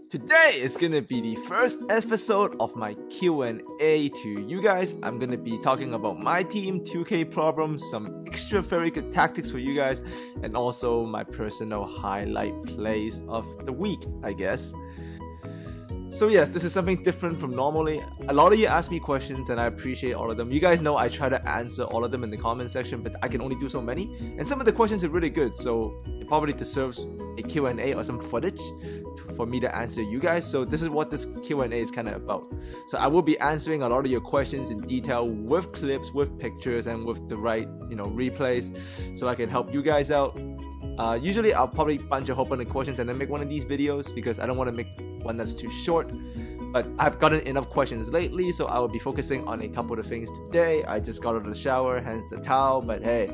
Today is gonna be the first episode of my Q&A to you guys. I'm gonna be talking about my team, 2K problems, some extra very good tactics for you guys, and also my personal highlight plays of the week, I guess. So yes, this is something different from normally. A lot of you ask me questions and I appreciate all of them. You guys know I try to answer all of them in the comment section, but I can only do so many. And some of the questions are really good, so it probably deserves a Q&A or some footage for me to answer you guys. So this is what this Q&A is kind of about. So I will be answering a lot of your questions in detail with clips, with pictures, and with the right, replays, so I can help you guys out. Usually I'll probably bunch a whole bunch of questions and then make one of these videos because I don't want to make one that's too short. But I've gotten enough questions lately, so I will be focusing on a couple of things today. I just got out of the shower, hence the towel, but hey,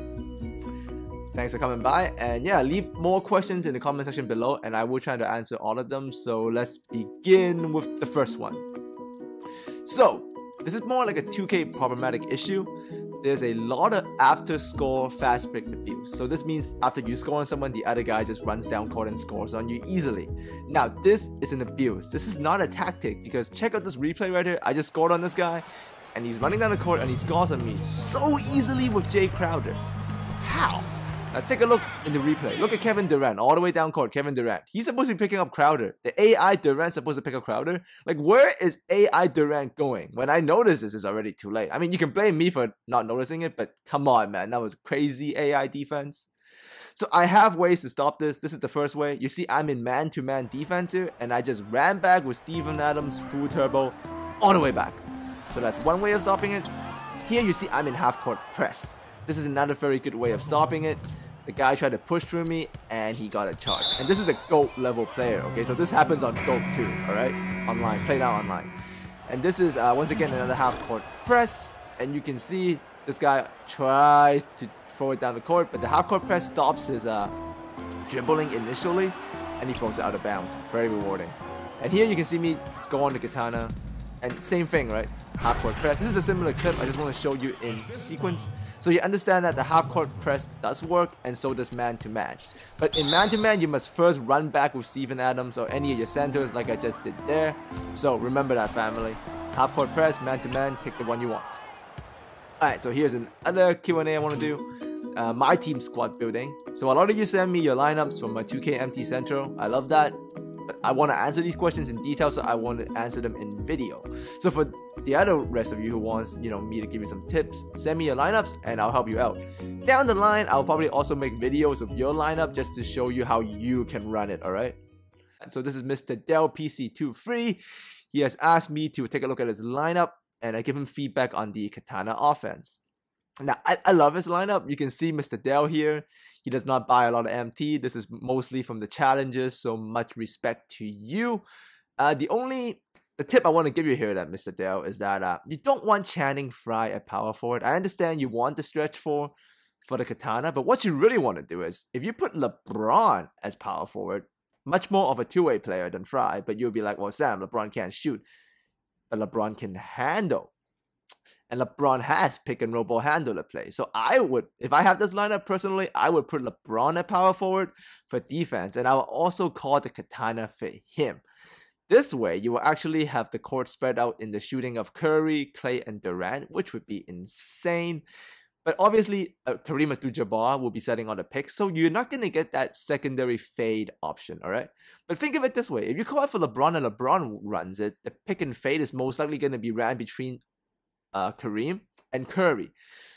thanks for coming by. And yeah, leave more questions in the comment section below and I will try to answer all of them. So let's begin with the first one. So this is more like a 2K problematic issue. There's a lot of after score fast break abuse. So this means after you score on someone, the other guy just runs down court and scores on you easily. Now this is an abuse. This is not a tactic, because check out this replay right here. I just scored on this guy and he's running down the court and he scores on me so easily with Jay Crowder. How? Now take a look in the replay. Look at Kevin Durant, all the way down court. Kevin Durant. He's supposed to be picking up Crowder. The AI Durant's supposed to pick up Crowder. Like, where is AI Durant going? When I notice this, it's already too late. I mean, you can blame me for not noticing it, but come on, man. That was crazy AI defense. So I have ways to stop this. This is the first way. You see, I'm in man-to-man defense here, and I just ran back with Steven Adams, full turbo, all the way back. So that's one way of stopping it. Here you see I'm in half-court press. This is another very good way of stopping it. The guy tried to push through me and he got a charge. And this is a GOAT level player, okay? So this happens on GOAT too, alright? Online, play now online. And this is, once again, another half-court press. And you can see this guy tries to throw it down the court, but the half-court press stops his dribbling initially and he throws it out of bounds. Very rewarding. And here you can see me score on the katana. And same thing, right? Half-court press. This is a similar clip. I just want to show you in sequence, so you understand that the half-court press does work, and so does man-to-man. But in man-to-man, you must first run back with Steven Adams or any of your centers, like I just did there. So remember that, family. Half-court press, man-to-man, pick the one you want. Alright, so here's another Q&A I want to do. My team squad building. So a lot of you send me your lineups from my 2K Empty Central. I love that. But I want to answer these questions in detail, so I want to answer them in video. So for the other rest of you who wants, me to give you some tips, send me your lineups and I'll help you out. Down the line, I'll probably also make videos of your lineup just to show you how you can run it, alright? And so this is Mr. Dell PC23. He has asked me to take a look at his lineup and I give him feedback on the Katana offense. Now, I love his lineup. You can see Mr. Dell here. He does not buy a lot of MT. This is mostly from the challenges, so much respect to you. The tip I want to give you here, Mr. Dell, is that you don't want Channing Frye at power forward. I understand you want the stretch for the Katana, but what you really want to do is, if you put LeBron as power forward, much more of a two-way player than Frye, but you'll be like, well, Sam, LeBron can't shoot, but LeBron can handle. And LeBron has pick and roll ball handler play. So I would, if I have this lineup personally, I would put LeBron at power forward for defense. And I will also call the Katana for him. This way, you will actually have the court spread out in the shooting of Curry, Clay, and Durant, which would be insane. But obviously, Kareem Abdul-Jabbar will be setting on the pick, so you're not going to get that secondary fade option, alright? But think of it this way. If you call it for LeBron and LeBron runs it, the pick and fade is most likely going to be ran between Kareem and Curry.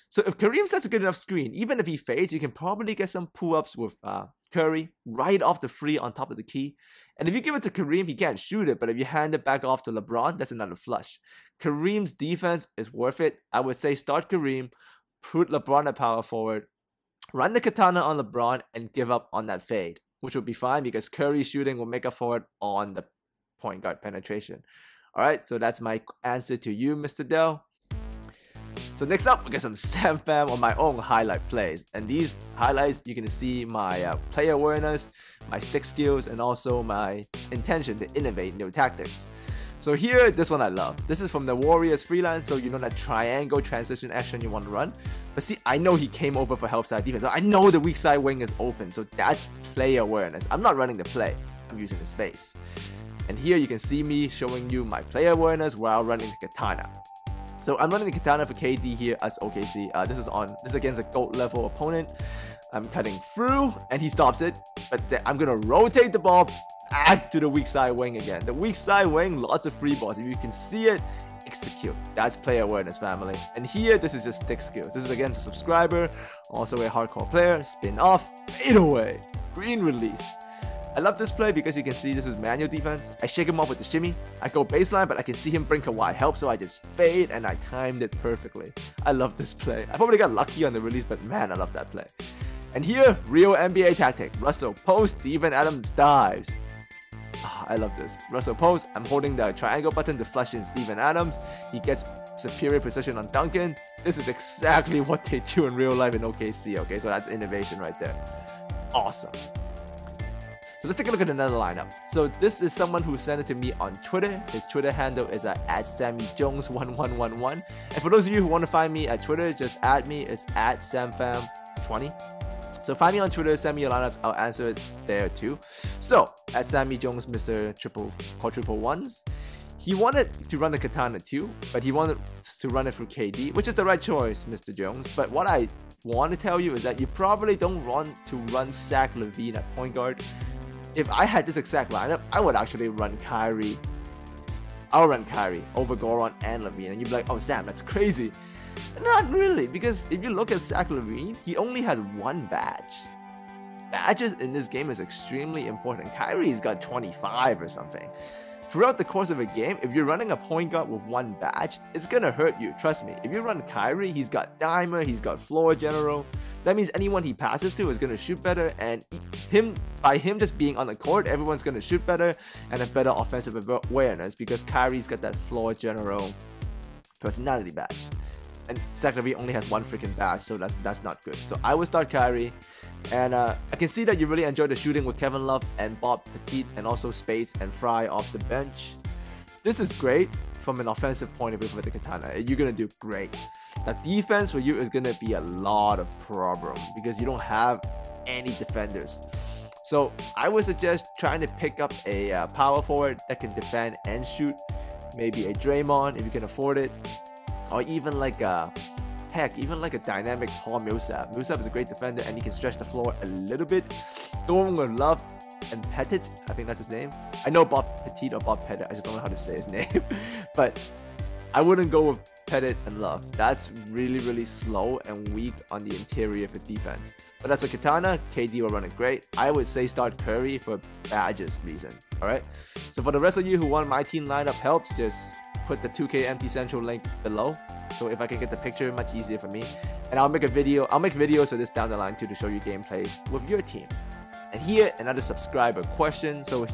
So if Kareem sets a good enough screen, even if he fades, you can probably get some pull-ups with Curry right off the free on top of the key. And if you give it to Kareem, he can't shoot it, but if you hand it back off to LeBron, that's another flush. Kareem's defense is worth it. I would say start Kareem, put LeBron at power forward, run the Katana on LeBron, and give up on that fade, which would be fine because Curry's shooting will make up for it on the point guard penetration. Alright, so that's my answer to you, Mr. Dell. So next up, we get some Pham on my own highlight plays. And these highlights, you can see my player awareness, my stick skills, and also my intention to innovate new tactics. So here, this one I love. This is from the Warriors freelance, so you know that triangle transition action you want to run. But see, I know he came over for help side defense, so I know the weak side wing is open, so that's player awareness. I'm not running the play, I'm using the space. And here you can see me showing you my player awareness while running the katana. So I'm running the katana for KD here as OKC. This is against a gold level opponent. I'm cutting through and he stops it, but I'm gonna rotate the ball back to the weak side wing again. The weak side wing, lots of free balls. If you can see it, execute. That's player awareness, family. And here, this is just stick skills. This is against a subscriber, also a hardcore player. Spin off, fade away, green release. I love this play because you can see this is manual defense. I shake him off with the shimmy. I go baseline, but I can see him bring Kawhi help, so I just fade and I timed it perfectly. I love this play. I probably got lucky on the release, but man, I love that play. And here, real NBA tactic. Russell post, Steven Adams dives. Oh, I love this. Russell post, I'm holding the triangle button to flush in Steven Adams. He gets superior precision on Duncan. This is exactly what they do in real life in OKC, okay? So that's innovation right there. Awesome. So let's take a look at another lineup. So this is someone who sent it to me on Twitter. His Twitter handle is at SammyJones1111. And for those of you who want to find me at Twitter, just add me. It's at SamFam20. So find me on Twitter, send me your lineups, I'll answer it there too. So at Sammy Jones, Mr. Quadruple Ones, he wanted to run the katana too, but he wanted to run it through KD, which is the right choice, Mr. Jones. But what I want to tell you is that you probably don't want to run Zach LaVine at point guard. If I had this exact lineup, I would actually run Kyrie. I'll run Kyrie over Goran and LaVine, and you'd be like, oh Sam, that's crazy. Not really, because if you look at Zach LaVine, he only has one badge. Badges in this game is extremely important. Kyrie's got 25 or something. Throughout the course of a game, if you're running a point guard with one badge, it's gonna hurt you, trust me. If you run Kyrie, he's got dimer, he's got floor general. That means anyone he passes to is gonna shoot better, and by him just being on the court, everyone's gonna shoot better and have better offensive awareness because Kyrie's got that floor general personality badge. And Zach LaVine only has one freaking badge, so that's not good. So I would start Kyrie. And I can see that you really enjoyed the shooting with Kevin Love and Bob Petit, and also Space and Fry off the bench. This is great from an offensive point of view for the katana. You're gonna do great. Now defense for you is gonna be a lot of problem because you don't have any defenders. So I would suggest trying to pick up a power forward that can defend and shoot. Maybe a Draymond if you can afford it, or even like a even like a dynamic Paul Millsap. Millsap is a great defender and he can stretch the floor a little bit. Going with Love and Petit, I think that's his name. I know Bob Petit or Bob Petit, I just don't know how to say his name. But I wouldn't go with Petit and Love. That's really slow and weak on the interior for defense. But that's for Katana, KD will run it great. I would say start Curry for badges reason. Alright? So for the rest of you who want my team lineup helps, just put the 2K Empty Central link below. So if I can get the picture, much easier for me. And I'll make videos for this down the line too to show you gameplays with your team. And here, another subscriber question. So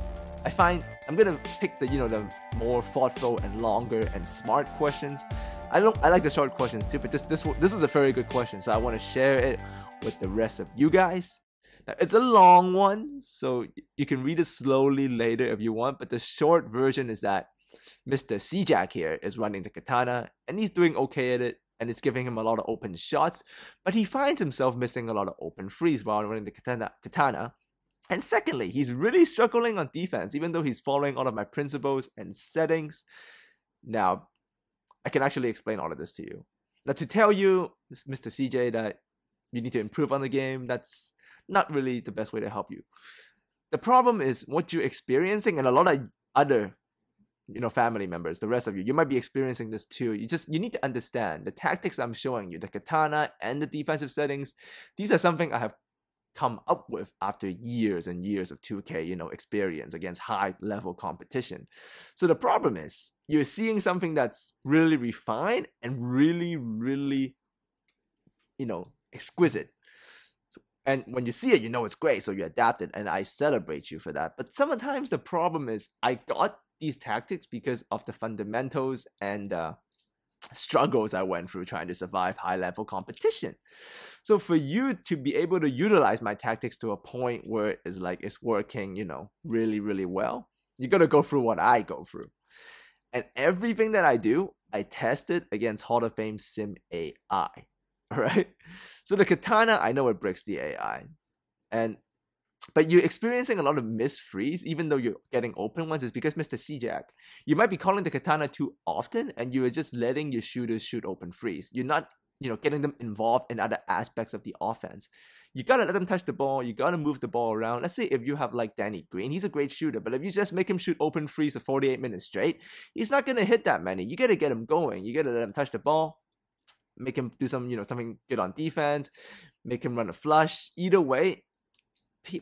I find I'm gonna pick the the more thoughtful and longer and smart questions. I like the short questions too, but this is a very good question, so I want to share it with the rest of you guys. Now, it's a long one, so you can read it slowly later if you want, but the short version is that Mr. C-Jack here is running the katana, and he's doing okay at it, and it's giving him a lot of open shots, but he finds himself missing a lot of open threes while running the katana. And secondly, he's really struggling on defense, even though he's following all of my principles and settings. Now, I can actually explain all of this to you. Now, to tell you, Mr. CJ, that you need to improve on the game, that's not really the best way to help you. The problem is what you're experiencing, and a lot of other family members, the rest of you might be experiencing this too. You need to understand the tactics I'm showing you, the katana and the defensive settings. These are something I have come up with after years and years of 2K, experience against high level competition. So the problem is you're seeing something that's really refined and really, exquisite. And when you see it, it's great. So you adapt it, and I celebrate you for that. But sometimes the problem is I got these tactics because of the fundamentals and struggles I went through trying to survive high-level competition. So for you to be able to utilize my tactics to a point where it's working, really well, you got to go through what I go through. And everything that I do, I test it against Hall of Fame Sim AI. Alright? So the katana, I know it breaks the AI. And but you're experiencing a lot of missed frees, even though you're getting open ones, is because Mr. C-Jack, you might be calling the katana too often, and you are just letting your shooters shoot open frees. You're not, getting them involved in other aspects of the offense. You gotta let them touch the ball. You gotta move the ball around. Let's say if you have like Danny Green, he's a great shooter, but if you just make him shoot open frees for 48 minutes straight, he's not gonna hit that many. You gotta get him going. You gotta let him touch the ball, make him do some, something good on defense, make him run a flush. Either way,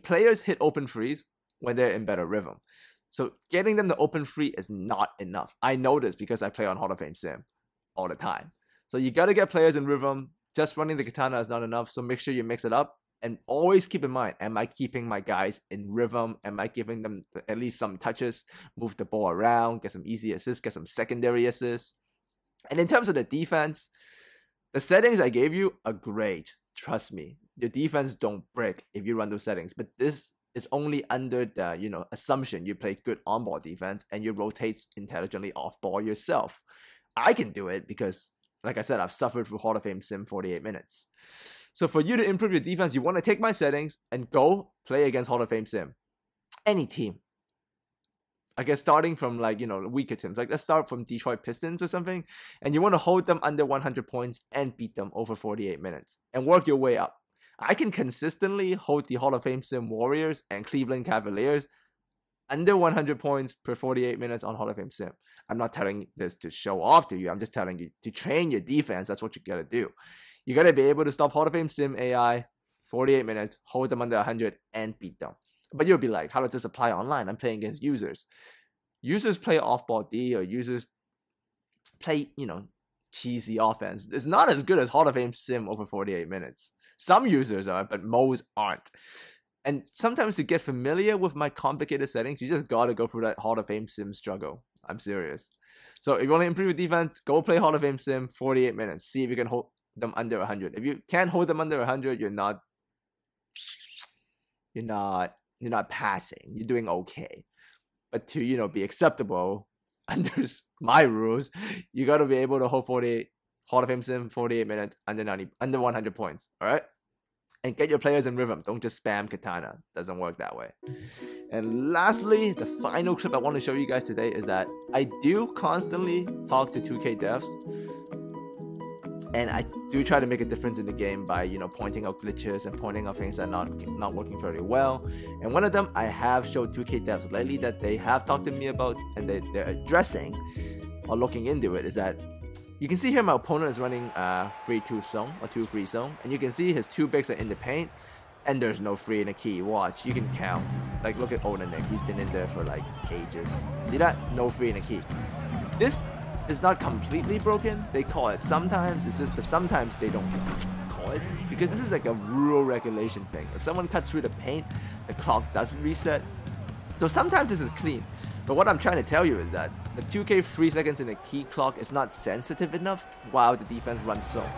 players hit open frees when they're in better rhythm. So getting them to open free is not enough. I know this because I play on Hall of Fame Sim all the time. So you gotta get players in rhythm. Just running the katana is not enough. So make sure you mix it up. And always keep in mind, am I keeping my guys in rhythm? Am I giving them at least some touches, move the ball around, get some easy assists, get some secondary assists? And in terms of the defense, the settings I gave you are great. Trust me, your defense don't break if you run those settings. But this is only under the, assumption you play good on-ball defense and you rotate intelligently off-ball yourself. I can do it because, like I said, I've suffered through Hall of Fame Sim 48 minutes. So for you to improve your defense, you want to take my settings and go play against Hall of Fame Sim. Any team. I guess starting from weaker teams. Like let's start from Detroit Pistons or something. And you want to hold them under 100 points and beat them over 48 minutes. And work your way up. I can consistently hold the Hall of Fame Sim Warriors and Cleveland Cavaliers under 100 points per 48 minutes on Hall of Fame Sim. I'm not telling this to show off to you. I'm just telling you to train your defense. That's what you got to do. You got to be able to stop Hall of Fame Sim AI 48 minutes, hold them under 100, and beat them. But you'll be like, how does this apply online? I'm playing against users. Users play off-ball D, or users play, cheesy offense. It's not as good as Hall of Fame Sim over 48 minutes. Some users are, but most aren't. And sometimes to get familiar with my complicated settings, you just gotta go through that Hall of Fame Sim struggle. I'm serious. So if you want to improve your defense, go play Hall of Fame Sim 48 minutes. See if you can hold them under 100. If you can't hold them under 100, you're not passing. You're doing okay. But to be acceptable under my rules, you gotta be able to hold 48 Hall of Fame Sim 48 minutes under 100 points. All right. And get your players in rhythm. Don't just spam katana. Doesn't work that way. And lastly, the final clip I want to show you guys today is that I do constantly talk to 2K devs. And I do try to make a difference in the game by, pointing out glitches and pointing out things that are not working very well. And one of them I have showed 2K devs lately that they have talked to me about and they're addressing or looking into it is that you can see here my opponent is running 3-2 zone or 2-3 zone, and you can see his 2 bigs are in the paint, and there's no 3 in the key. Watch, you can count. Like look at Onanik, he's been in there for like ages. See that? No 3 in the key. This is not completely broken. They call it sometimes. It's just, but sometimes they don't call it because this is like a rule regulation thing. If someone cuts through the paint, the clock doesn't reset. So sometimes this is clean. But what I'm trying to tell you is that the 2K 3 seconds in the key clock is not sensitive enough while the defense runs zone.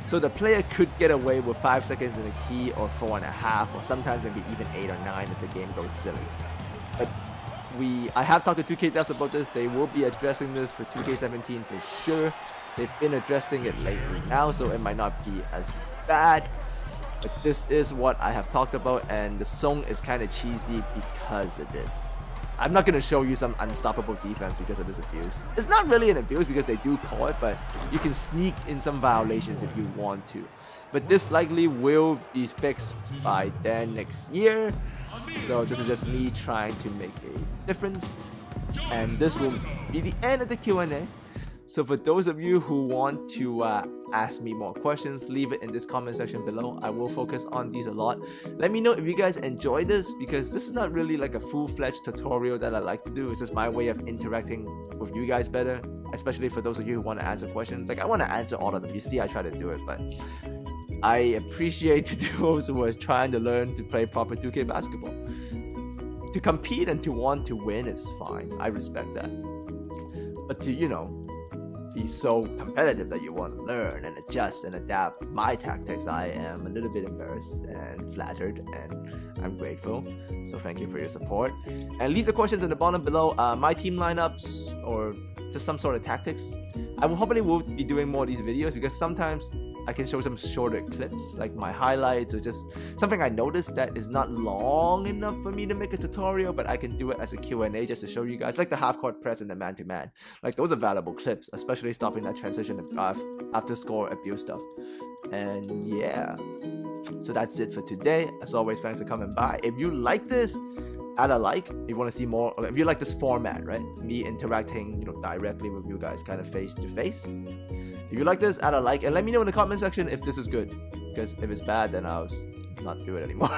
So the player could get away with 5 seconds in the key or 4.5, or sometimes maybe even 8 or 9 if the game goes silly. But I have talked to 2K devs about this. They will be addressing this for 2K17 for sure. They've been addressing it lately now, so it might not be as bad. But this is what I have talked about, and the song is kind of cheesy because of this. I'm not going to show you some unstoppable defense because of this abuse. It's not really an abuse because they do call it, but you can sneak in some violations if you want to. But this likely will be fixed by then next year. So this is just me trying to make a difference. And this will be the end of the Q&A. So for those of you who want to ask me more questions, leave it in this comment section below. I will focus on these a lot. Let me know if you guys enjoy this, because this is not really like a full-fledged tutorial that I like to do. It's just my way of interacting with you guys better, especially for those of you who want to answer questions. Like I want to answer all of them. You see, I try to do it, but I appreciate those who are trying to learn to play proper 2K basketball. To compete and to want to win is fine. I respect that. But to, be so competitive that you want to learn and adjust and adapt my tactics, I am a little bit embarrassed and flattered, and I'm grateful. So thank you for your support. And leave the questions in the bottom below. My team lineups or just some sort of tactics. I will hopefully will be doing more of these videos because sometimes I can show some shorter clips, like my highlights or just something I noticed that is not long enough for me to make a tutorial, but I can do it as a Q&A just to show you guys, like the half-court press and the man-to-man. Like those are valuable clips, especially stopping that transition after score abuse stuff. And yeah, so that's it for today. As always, thanks for coming by. If you like this, add a like. If you want to see more, if you like this format, right? Me interacting, you know, directly with you guys, kind of face to face. If you like this, add a like and let me know in the comment section if this is good. Because if it's bad, then I'll not do it anymore.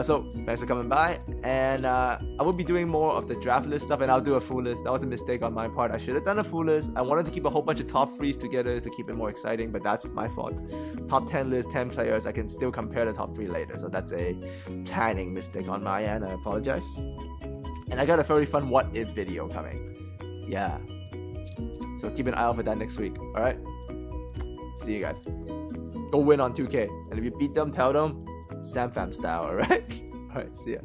So thanks for coming by, and I will be doing more of the draft list stuff, and I'll do a full list. That was a mistake on my part. I should have done a full list. I wanted to keep a whole bunch of top 3s together to keep it more exciting, but that's my fault. Top 10 list, 10 players, I can still compare the top 3 later, so that's a planning mistake on my end. I apologize. And I got a very fun what if video coming. Yeah, so keep an eye out for that next week. Alright, see you guys. Go win on 2K, and if you beat them, tell them Pham style. Alright? Alright, see ya.